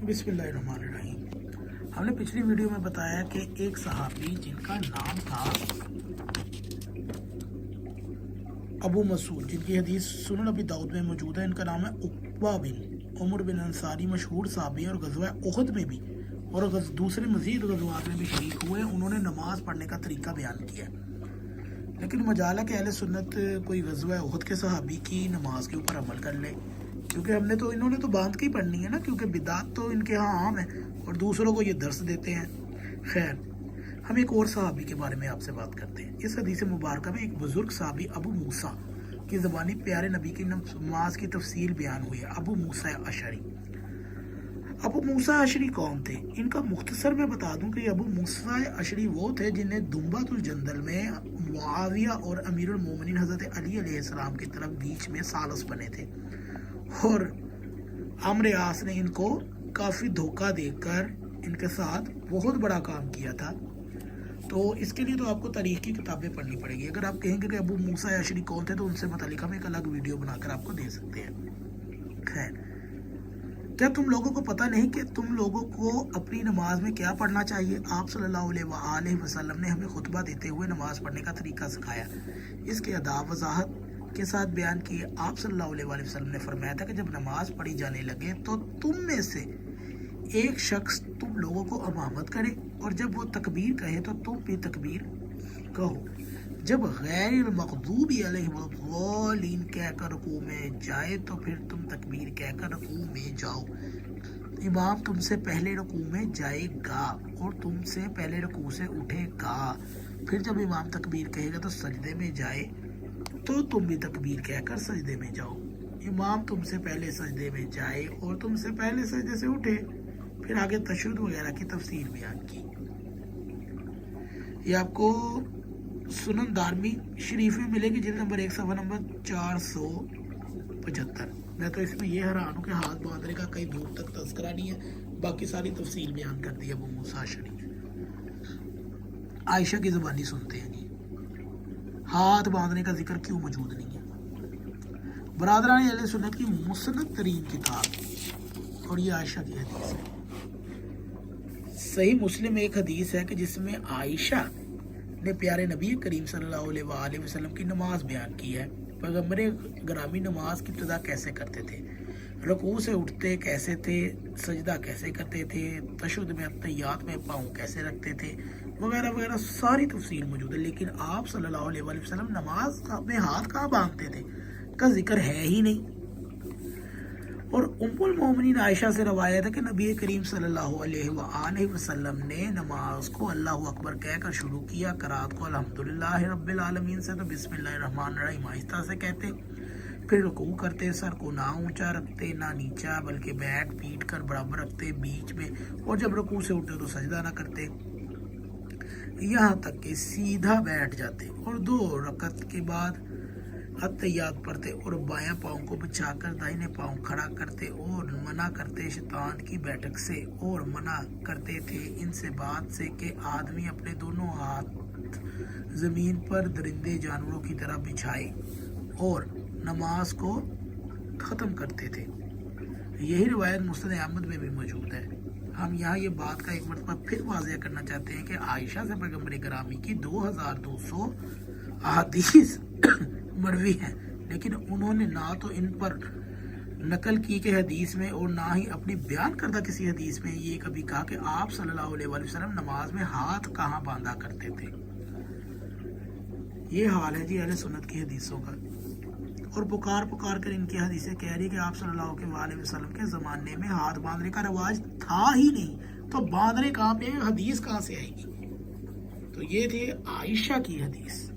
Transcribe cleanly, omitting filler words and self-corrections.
बिस्मिल्लाहिर्रहमानिर्रहीम। हमने पिछली वीडियो में बताया कि एक सहाबी जिनका नाम था अबू मसूद, जिनकी हदीस सुनन अबी दाऊद में मौजूद है, इनका नाम है उक़बा बिन उमर बिन अंसारी, मशहूर सहाबी और गज़वा उहद में भी और दूसरे मज़ीद गज़वात में भी शरीक हुए। उन्होंने नमाज़ पढ़ने का तरीका बयान किया। लेकिन मजाल है कि अहले सुन्नत कोई गज़वा उहद के सहाबी की नमाज के ऊपर अमल कर ले, क्योंकि इन्होंने तो बांध के ही पढ़नी है ना, क्योंकि बिदात तो इनके यहाँ आम है और दूसरों को ये दर्स देते हैं। खैर, हम एक और सहाबी के बारे में आपसे बात करते हैं। इस हदीस मुबारक में एक बुजुर्ग सहाबी अबू मूसा की ज़बानी प्यारे नबी की नमाज की तफसील बयान हुई है। अबू मूसा अशरी। अबू मूसा अशरी कौन थे? इनका मुख्तसर में बता दूं कि अबू मूसा अशरी वो थे जिन्हें दुम्बातुल जंदल में मुआविया और अमीरुल मोमिनीन हज़रत अली अलैहिस्सलाम की तरफ बीच में सालस बने थे और अम्र आस ने इनको काफ़ी धोखा देकर इनके साथ बहुत बड़ा काम किया था। तो इसके लिए तो आपको तारीख़ की किताबें पढ़नी पड़ेगी। अगर आप कहेंगे कि अबू मूसा अशरी कौन थे तो उनसे मतलब हम एक अलग वीडियो बनाकर आपको दे सकते हैं। खैर, क्या तुम लोगों को पता नहीं कि तुम लोगों को अपनी नमाज में क्या पढ़ना चाहिए? आप सल्लल्लाहु अलैहि वसल्लम ने हमें खुतबा देते हुए नमाज पढ़ने का तरीका सिखाया, इसके अदाब वजाहत के साथ बयान किए। आप सल्लल्लाहु अलैहि वसल्लम ने फरमाया था कि जब नमाज पढ़ी जाने लगे तो तुम में से एक शख्स तुम लोगों को इमामत करे और जब वो तकबीर कहे तो तुम भी तकबीर कहो। जब गैर मग़दूबी अलैहिम कहकर रुकू में जाए तो फिर तुम तकबीर कहकर रुकू में जाओ। इमाम तुमसे पहले रुकू में जाएगा और तुमसे पहले रुकू से उठेगा। फिर जब इमाम तकबीर कहेगा तो सजदे में जाए तो तुम भी तकबीर कहकर सजदे में जाओ। इमाम तुमसे पहले सजदे में जाए और तुमसे पहले सजदे से उठे। फिर आगे तशहुद वगैरह की तफसीर बयान की। ये आपको सुनन दारमी शरीफ में मिलेगी, जिल्द नंबर 1 सफ़ा नंबर 475। मैं तो इसमें ये हैरान हूँ कि हाथ बांधने का कहीं दूर तक तस्करा नहीं है, बाकी सारी तफसील बयान कर दी है अबू मूसा शरीफ। आयशा की ज़बानी सुनते हैं जी, हाथ बांधने का जिक्र क्यों मौजूद नहीं है? बरादरान अहले सुन्नत की मुसनद तरीन किताब और ये आयशा की हदीस है। सही मुस्लिम एक हदीस है कि जिसमें आयशा ने प्यारे नबी करीम सल्लल्लाहु अलैहि वसल्लम की नमाज बयान की है। पैगंबर ग्रामी नमाज की इब्तिदा कैसे करते थे, रुकू से उठते कैसे थे, सजदा कैसे करते थे, तशहुद में अत्तहियात में पाँव कैसे रखते थे, वगैरह वगैरह सारी तफसील मौजूद है। लेकिन आप सल्लल्लाहु अलैहि वसल्लम नमाज में हाथ कहाँ बांधते थे का जिक्र है ही नहीं। और उम्मुल मोमिनीन आयशा से रवायत है कि नबी करीम सल्लल्लाहु अलैहि वसल्लम ने नमाज को अल्लाहु अकबर कहकर शुरू किया, करात को अल्हम्दुलिल्लाह रब्बिल आलमीन से तो बिस्मिल्लाहिर्रहमानिर्रहीम आहिस्ता से कहते, फिर रुकू करते, सर को ना ऊंचा रखते ना नीचा, बल्कि बैठ पीट कर बराबर रखते बीच में, और जब रुकू से उठते तो सजदा ना करते, यहाँ तक कि सीधा बैठ जाते और 2 रकत के बाद अत्तहियात पढ़ते और बायां पाँव को बिछाकर दाहिने पाँव खड़ा करते और मना करते शैतान की बैठक से और मना करते थे इनसे बात से कि आदमी अपने दोनों हाथ ज़मीन पर दरिंदे जानवरों की तरह बिछाए और नमाज को ख़त्म करते थे। यही रिवायत मुस्नद अहमद में भी मौजूद है। हम यहाँ ये बात का एक मरतबा फिर वाज़ेह करना चाहते हैं कि आयशा से पैगंबर ग्रामी की 2200 अहादीस मरवी है, लेकिन उन्होंने ना तो इन पर नकल की कि हदीस में और ना ही अपनी बयान करदा किसी हदीस में ये कभी कहा कि आप सल्लल्लाहु अलैहि वसल्लम नमाज में हाथ कहाँ बांधा करते थे। ये हाल है जी अहले सुन्नत की हदीसों का। और पुकार कर इनकी हदीसें कह रही कि आप सल्लल्लाहु अलैहि वसल्लम के ज़माने में हाथ बांधने का रवाज था ही नहीं, तो बांधने कहाँ पे, हदीस कहाँ से आएगी? तो ये थी आयशा की हदीस।